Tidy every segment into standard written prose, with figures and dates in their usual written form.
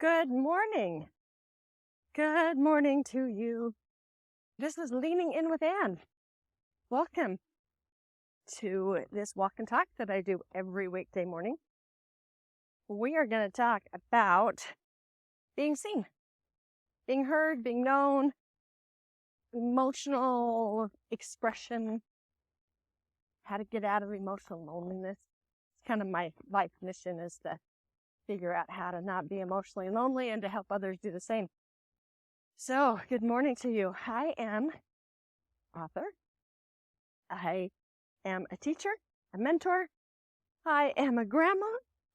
Good morning. Good morning to you. This is Leaning In with Ann. Welcome to this walk and talk that I do every weekday morning. We are going to talk about being seen, being heard, being known, emotional expression, how to get out of emotional loneliness. It's kind of my life mission, is to figure out how to not be emotionally lonely and to help others do the same. So, good morning to you. I am author. I am a teacher, a mentor. I am a grandma.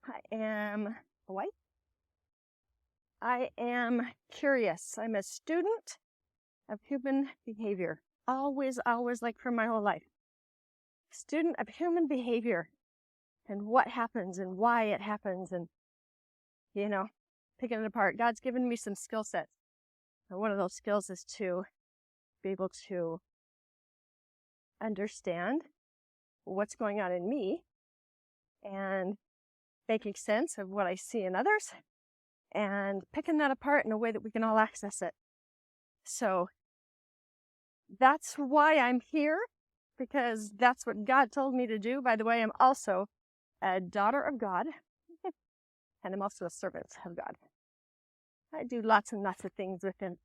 I am a wife. I am curious. I'm a student of human behavior. Always, like for my whole life. Student of human behavior and what happens and why it happens and, picking it apart. God's given me some skill sets. And one of those skills is to be able to understand what's going on in me and making sense of what I see in others and picking that apart in a way that we can all access it. So that's why I'm here, because that's what God told me to do. By the way, I'm also a daughter of God, and I'm also a servant of God. I do lots and lots of things with Him.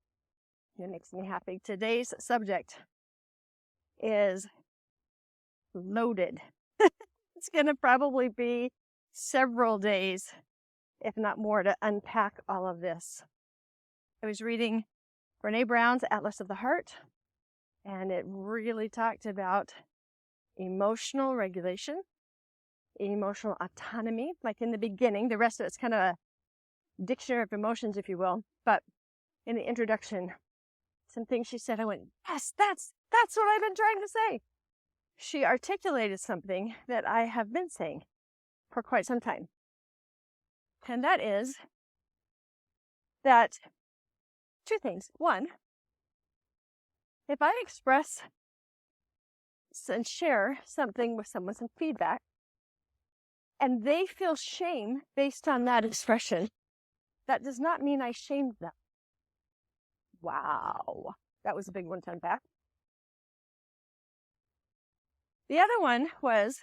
It makes me happy. Today's subject is loaded. It's going to probably be several days, if not more, to unpack all of this. I was reading Brene Brown's Atlas of the Heart, and it really talked about emotional regulation, emotional autonomy, like in the beginning. The rest of it's kind of a dictionary of emotions, if you will. But in the introduction, some things she said, I went, yes, that's what I've been trying to say. She articulated something that I have been saying for quite some time. And that is that two things. One, if I express and share something with someone, some feedback, and they feel shame based on that expression, that does not mean I shamed them. Wow. That was a big one to unpack. The other one was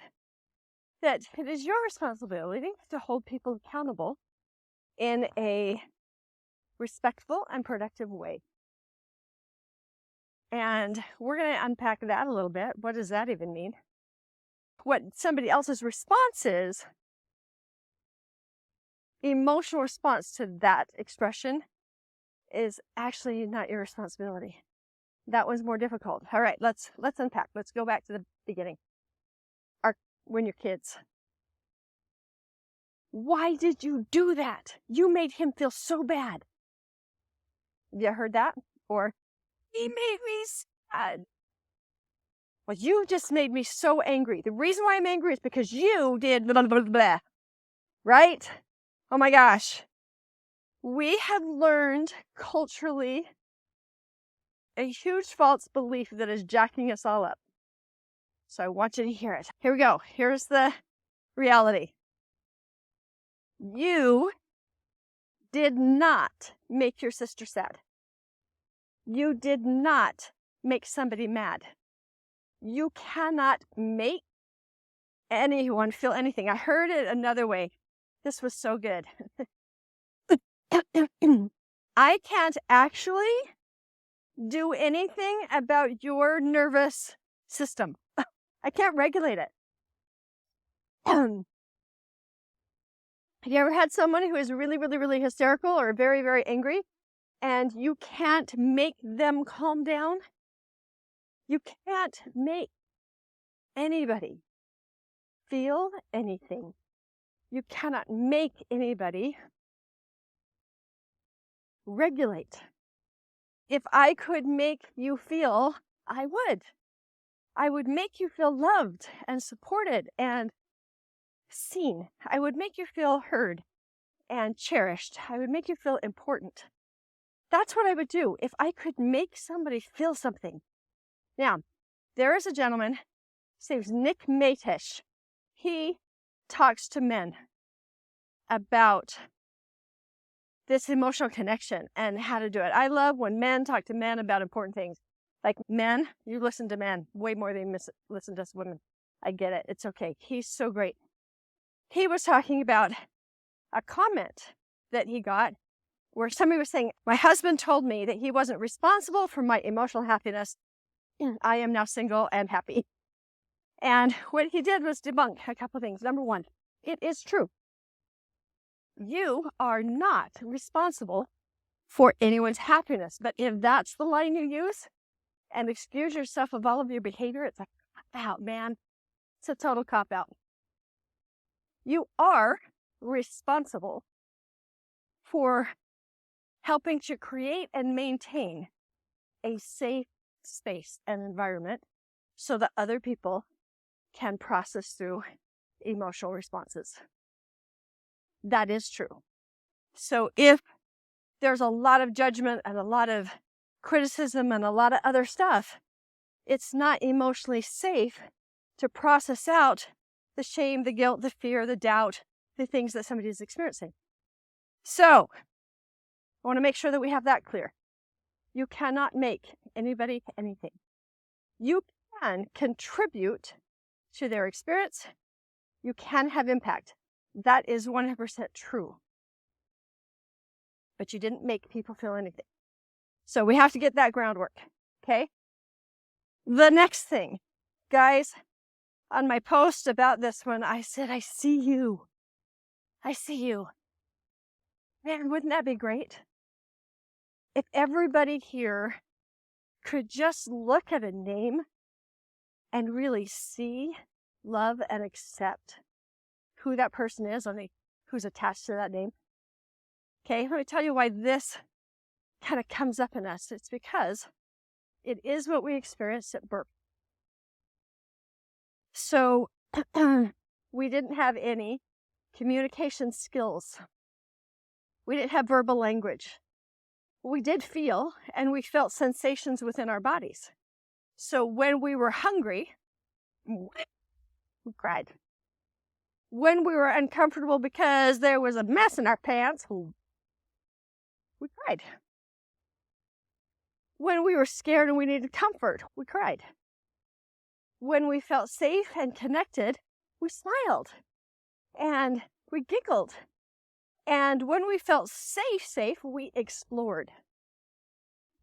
that it is your responsibility to hold people accountable in a respectful and productive way. And we're going to unpack that a little bit. What does that even mean? What somebody else's response is, emotional response to that expression, is actually not your responsibility. That was more difficult. All right, let's unpack. Let's go back to the beginning. When you're kids. Why did you do that? You made him feel so bad. Have you heard that? Or, he made me sad. Well, you just made me so angry. The reason why I'm angry is because you did blah, blah, blah, blah. Right? Oh my gosh. We have learned culturally a huge false belief that is jacking us all up. So I want you to hear it. Here we go. Here's the reality. You did not make your sister sad. You did not make somebody mad. You cannot make anyone feel anything. I heard it another way. This was so good. I can't actually do anything about your nervous system. I can't regulate it. Have you ever had someone who is really, really, really hysterical or very, very angry, and you can't make them calm down? You can't make anybody feel anything. You cannot make anybody regulate. If I could make you feel, I would. I would make you feel loved and supported and seen. I would make you feel heard and cherished. I would make you feel important. That's what I would do if I could make somebody feel something. Now, there is a gentleman, his name's Nick Matesh. He talks to men about this emotional connection and how to do it. I love when men talk to men about important things. Like, men, you listen to men way more than you listen to us women. I get it. It's okay. He's so great. He was talking about a comment that he got where somebody was saying, my husband told me that he wasn't responsible for my emotional happiness. I am now single and happy. And what he did was debunk a couple of things. Number one, it is true. You are not responsible for anyone's happiness. But if that's the line you use and excuse yourself of all of your behavior, it's a cop-out, man. It's a total cop-out. You are responsible for helping to create and maintain a safe space and environment so that other people can process through emotional responses. That is true. So if there's a lot of judgment and a lot of criticism and a lot of other stuff, it's not emotionally safe to process out the shame, the guilt, the fear, the doubt, the things that somebody is experiencing. So I want to make sure that we have that clear. You cannot make anybody anything. You can contribute to their experience. You can have impact. That is 100% true. But you didn't make people feel anything. So we have to get that groundwork, okay? The next thing, guys, on my post about this one, I said, I see you. I see you. Man, wouldn't that be great? If everybody here could just look at a name and really see, love, and accept who that person is, who's attached to that name. Okay, let me tell you why this kind of comes up in us. It's because it is what we experienced at birth. So we didn't have any communication skills. We didn't have verbal language. We did feel, and we felt sensations within our bodies. So when we were hungry, we cried. When we were uncomfortable because there was a mess in our pants, we cried. When we were scared and we needed comfort, we cried. When we felt safe and connected, we smiled and we giggled. And when we felt safe, we explored.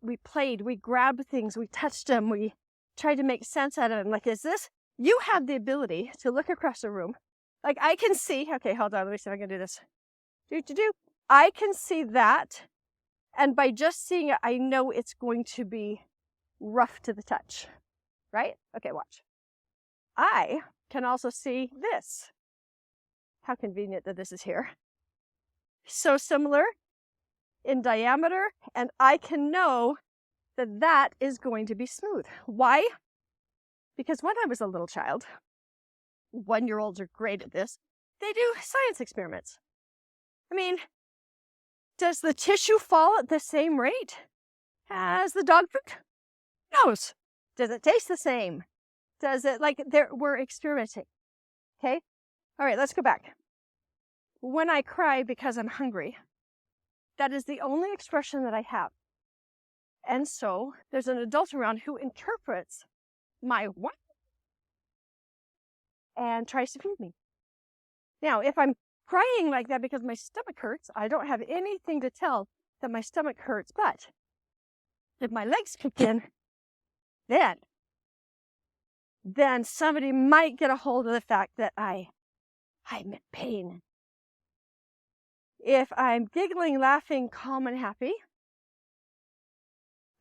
We played, we grabbed things, we touched them, we tried to make sense out of them. Like, is this? You have the ability to look across the room. Like, I can see, okay, hold on, let me see if I can do this. I can see that, and by just seeing it, I know it's going to be rough to the touch, right? Okay, watch. I can also see this. How convenient that this is here. So similar in diameter, and I can know that that is going to be smooth. Why? Because when I was a little child, 1-year-olds are great at this, they do science experiments. I mean, does the tissue fall at the same rate as the dog food? No. Does it taste the same? Does it, we're experimenting. Okay? All right, let's go back. When I cry because I'm hungry, that is the only expression that I have. And so there's an adult around who interprets my what and tries to feed me. Now, if I'm crying like that because my stomach hurts, I don't have anything to tell that my stomach hurts. But if my legs kick in, then somebody might get a hold of the fact that I'm in pain. If I'm giggling, laughing, calm, and happy,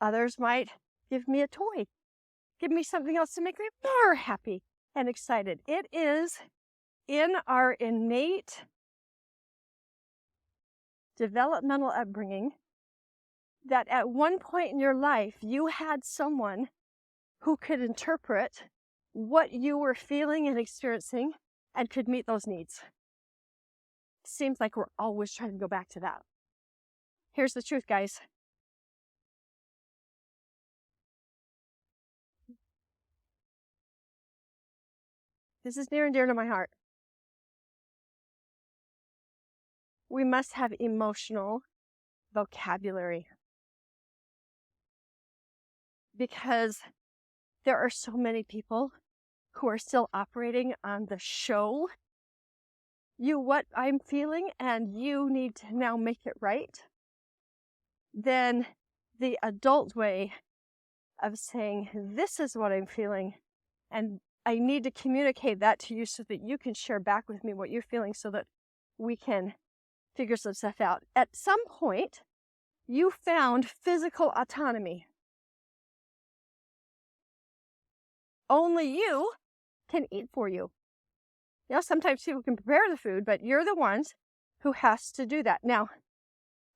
others might give me a toy, give me something else to make me more happy and excited. It is in our innate developmental upbringing that at one point in your life, you had someone who could interpret what you were feeling and experiencing and could meet those needs. Seems like we're always trying to go back to that. Here's the truth, guys. This is near and dear to my heart. We must have emotional vocabulary. Because there are so many people who are still operating on the show you what I'm feeling and you need to now make it right, then the adult way of saying, this is what I'm feeling, and I need to communicate that to you so that you can share back with me what you're feeling so that we can figure some stuff out. At some point, you found physical autonomy. Only you can eat for you. You know, sometimes people can prepare the food, but you're the ones who has to do that. Now,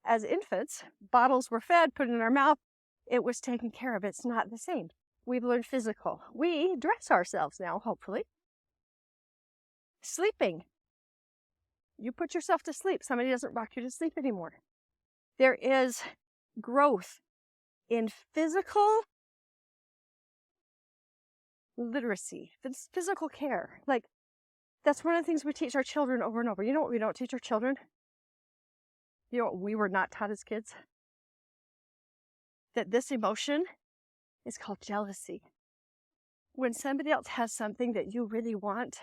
as infants, bottles were fed, put in our mouth, it was taken care of. It's not the same. We've learned physical. We dress ourselves now, hopefully. Sleeping. You put yourself to sleep. Somebody doesn't rock you to sleep anymore. There is growth in physical literacy, physical care. Like, that's one of the things we teach our children over and over. You know what we don't teach our children? You know what we were not taught as kids? That this emotion is called jealousy. When somebody else has something that you really want,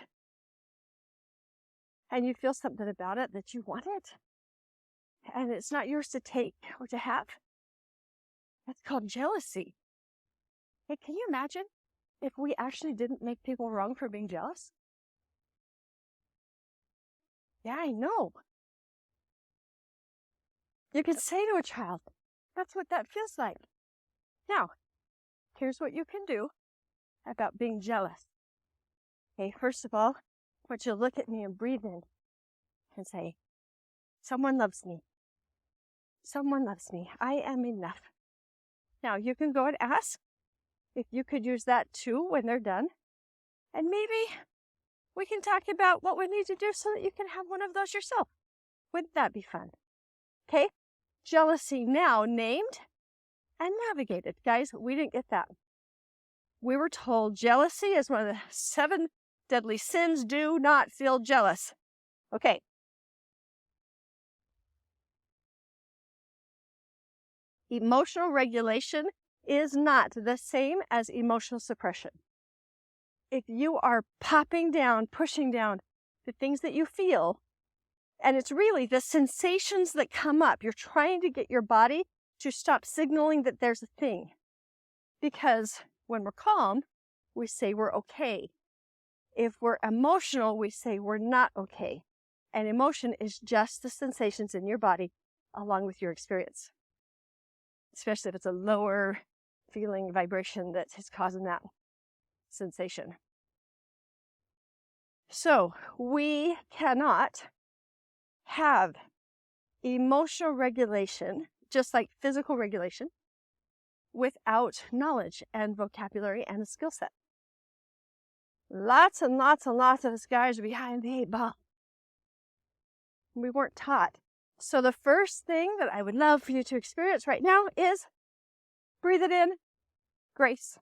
and you feel something about it that you want it, and it's not yours to take or to have, that's called jealousy. Hey, can you imagine if we actually didn't make people wrong for being jealous? Yeah, I know. You can say to a child, that's what that feels like. Now, here's what you can do about being jealous. Okay, first of all, I want you to look at me and breathe in and say, someone loves me. Someone loves me. I am enough. Now, you can go and ask if you could use that too when they're done. And maybe we can talk about what we need to do so that you can have one of those yourself. Wouldn't that be fun? Okay, jealousy now named and navigated. Guys, we didn't get that. We were told jealousy is one of the 7 deadly sins. Do not feel jealous. Okay. Emotional regulation is not the same as emotional suppression. If you are popping down, pushing down the things that you feel, and it's really the sensations that come up, you're trying to get your body to stop signaling that there's a thing. Because when we're calm, we say we're okay. If we're emotional, we say we're not okay. And emotion is just the sensations in your body along with your experience. Especially if it's a lower feeling vibration that is causing that sensation. So we cannot have emotional regulation, just like physical regulation, without knowledge and vocabulary and a skill set. Lots and lots and lots of us guys are behind the 8 ball. We weren't taught. So the first thing that I would love for you to experience right now is breathe it in, grace.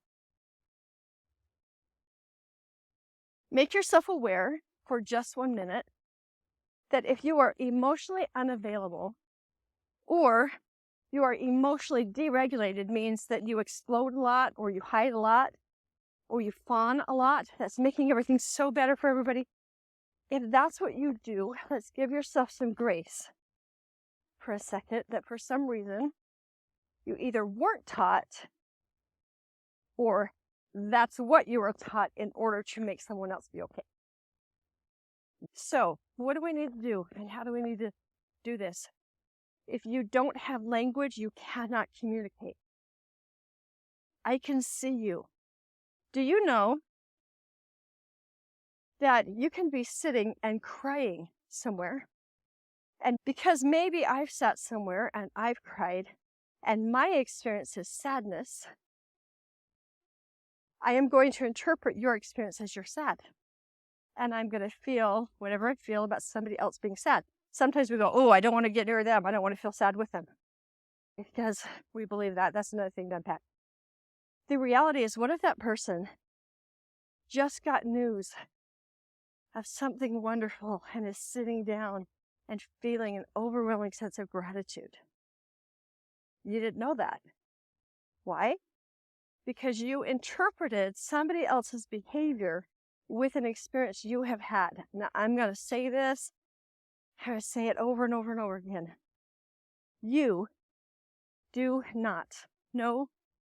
Make yourself aware for just 1 minute that if you are emotionally unavailable or you are emotionally deregulated, means that you explode a lot or you hide a lot or you fawn a lot, that's making everything so better for everybody. If that's what you do, let's give yourself some grace for a second that for some reason you either weren't taught or that's what you were taught in order to make someone else be okay. So, what do we need to do and how do we need to do this? If you don't have language, you cannot communicate. I can see you. Do you know that you can be sitting and crying somewhere? And because maybe I've sat somewhere and I've cried, and my experience is sadness, I am going to interpret your experience as you're sad. And I'm going to feel whatever I feel about somebody else being sad. Sometimes we go, oh, I don't want to get near them. I don't want to feel sad with them. Because we believe that. That's another thing to unpack. The reality is, what if that person just got news of something wonderful and is sitting down and feeling an overwhelming sense of gratitude? You didn't know that. Why? Because you interpreted somebody else's behavior with an experience you have had. Now, I'm going to say this. I'm going to say it over and over and over again. You do not know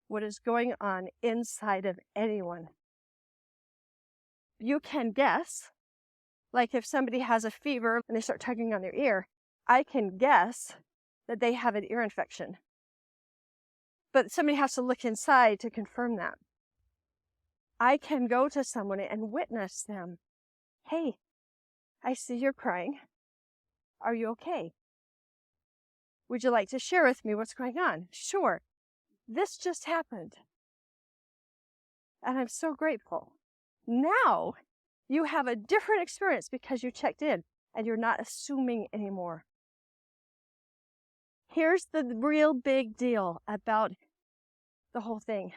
what is going on inside of anyone. You can guess, like if somebody has a fever and they start tugging on their ear, I can guess that they have an ear infection. But somebody has to look inside to confirm that. I can go to someone and witness them. Hey, I see you're crying. Are you okay? Would you like to share with me what's going on? Sure. This just happened. And I'm so grateful. Now you have a different experience because you checked in and you're not assuming anymore. Here's the real big deal about the whole thing.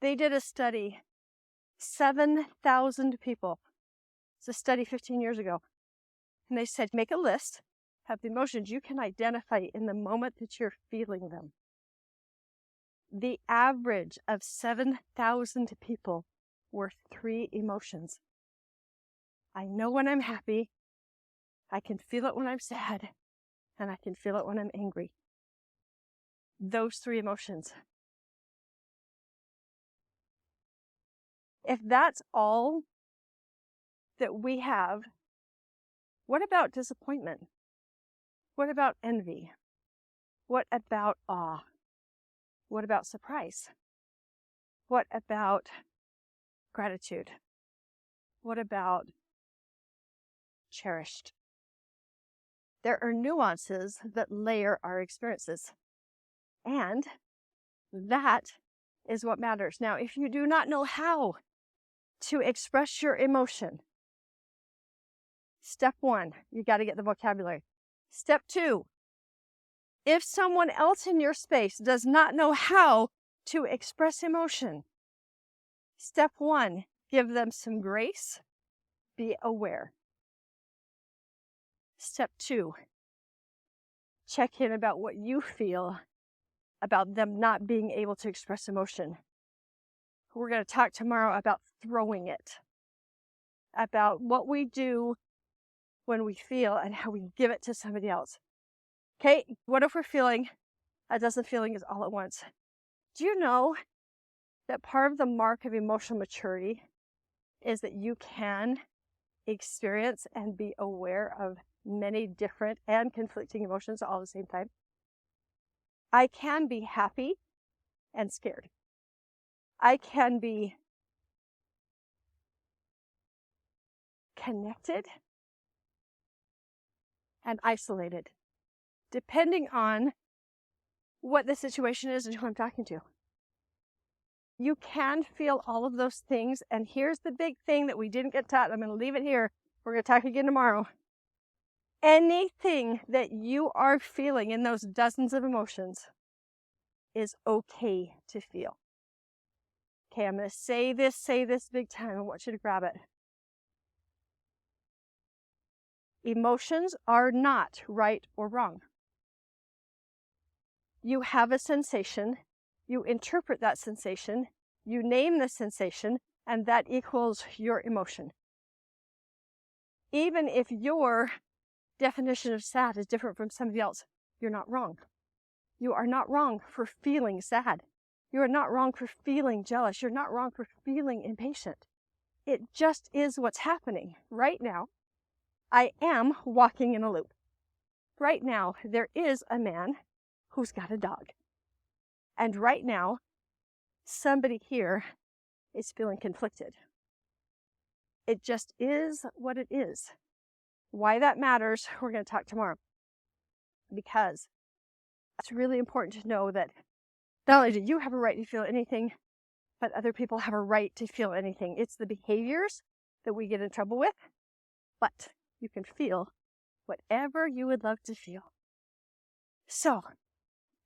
They did a study, 7,000 people. It's a study 15 years ago. And they said, make a list of the emotions you can identify in the moment that you're feeling them. The average of 7,000 people were 3 emotions. I know when I'm happy, I can feel it when I'm sad, and I can feel it when I'm angry. Those 3 emotions. If that's all that we have, what about disappointment? What about envy? What about awe? What about surprise? What about gratitude? What about cherished? There are nuances that layer our experiences, and that is what matters. Now, if you do not know how to express your emotion, step 1, you got to get the vocabulary. Step 2, if someone else in your space does not know how to express emotion, step 1, give them some grace, be aware. Step 2, check in about what you feel about them not being able to express emotion. We're going to talk tomorrow about throwing it, about what we do when we feel and how we give it to somebody else. Okay, what if we're feeling a dozen feelings all at once? Do you know that part of the mark of emotional maturity is that you can experience and be aware of many different and conflicting emotions all at the same time? I can be happy and scared. I can be connected and isolated, depending on what the situation is and who I'm talking to. You can feel all of those things, and here's the big thing that we didn't get taught. I'm going to leave it here. We're going to talk again tomorrow. Anything that you are feeling in those dozens of emotions is okay to feel. Okay, I'm going to say this big time. I want you to grab it. Emotions are not right or wrong. You have a sensation, you interpret that sensation, you name the sensation, and that equals your emotion. Even if your definition of sad is different from somebody else, you're not wrong. You are not wrong for feeling sad. You are not wrong for feeling jealous. You're not wrong for feeling impatient. It just is what's happening. Right now, I am walking in a loop. Right now, there is a man who's got a dog. And right now, somebody here is feeling conflicted. It just is what it is. Why that matters, we're going to talk tomorrow. Because it's really important to know that not only do you have a right to feel anything, but other people have a right to feel anything. It's the behaviors that we get in trouble with, but you can feel whatever you would love to feel. So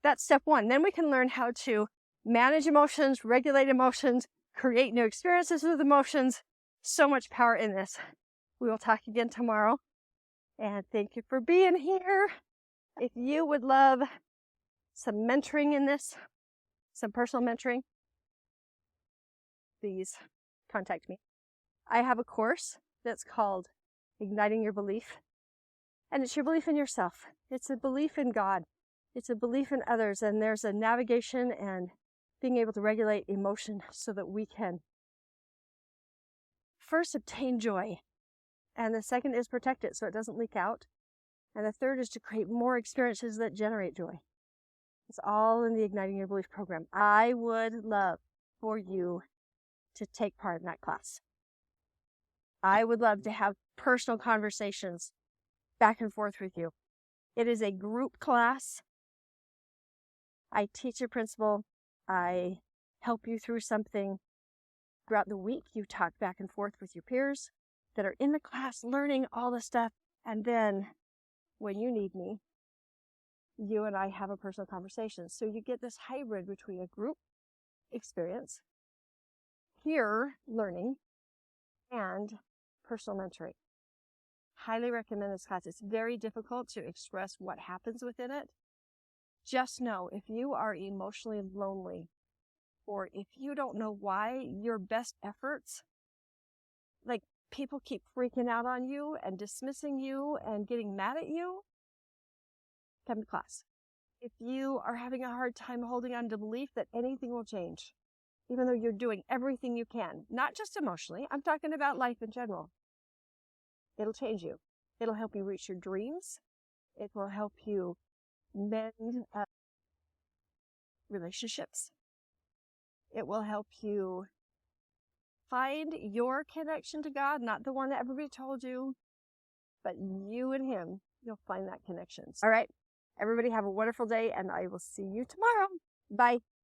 that's step 1. Then we can learn how to manage emotions, regulate emotions, create new experiences with emotions. So much power in this. We will talk again tomorrow. And thank you for being here. If you would love some mentoring in this, some personal mentoring, please contact me. I have a course that's called Igniting Your Belief, and it's your belief in yourself. It's a belief in God. It's a belief in others, and there's a navigation and being able to regulate emotion so that we can first obtain joy, and the second is protect it so it doesn't leak out, and the third is to create more experiences that generate joy. It's all in the Igniting Your Belief program. I would love for you to take part in that class. I would love to have personal conversations back and forth with you. It is a group class. I teach a principle. I help you through something. Throughout the week, you talk back and forth with your peers that are in the class learning all the stuff. And then when you need me, you and I have a personal conversation. So you get this hybrid between a group experience, peer learning, and personal mentoring. Highly recommend this class. It's very difficult to express what happens within it. Just know if you are emotionally lonely, or if you don't know why, your best efforts, like people keep freaking out on you and dismissing you and getting mad at you, come to class. If you are having a hard time holding on to belief that anything will change, even though you're doing everything you can, not just emotionally, I'm talking about life in general, it'll change you. It'll help you reach your dreams. It will help you mend relationships. It will help you find your connection to God, not the one that everybody told you, but you and Him. You'll find that connection. All right. Everybody have a wonderful day, and I will see you tomorrow. Bye.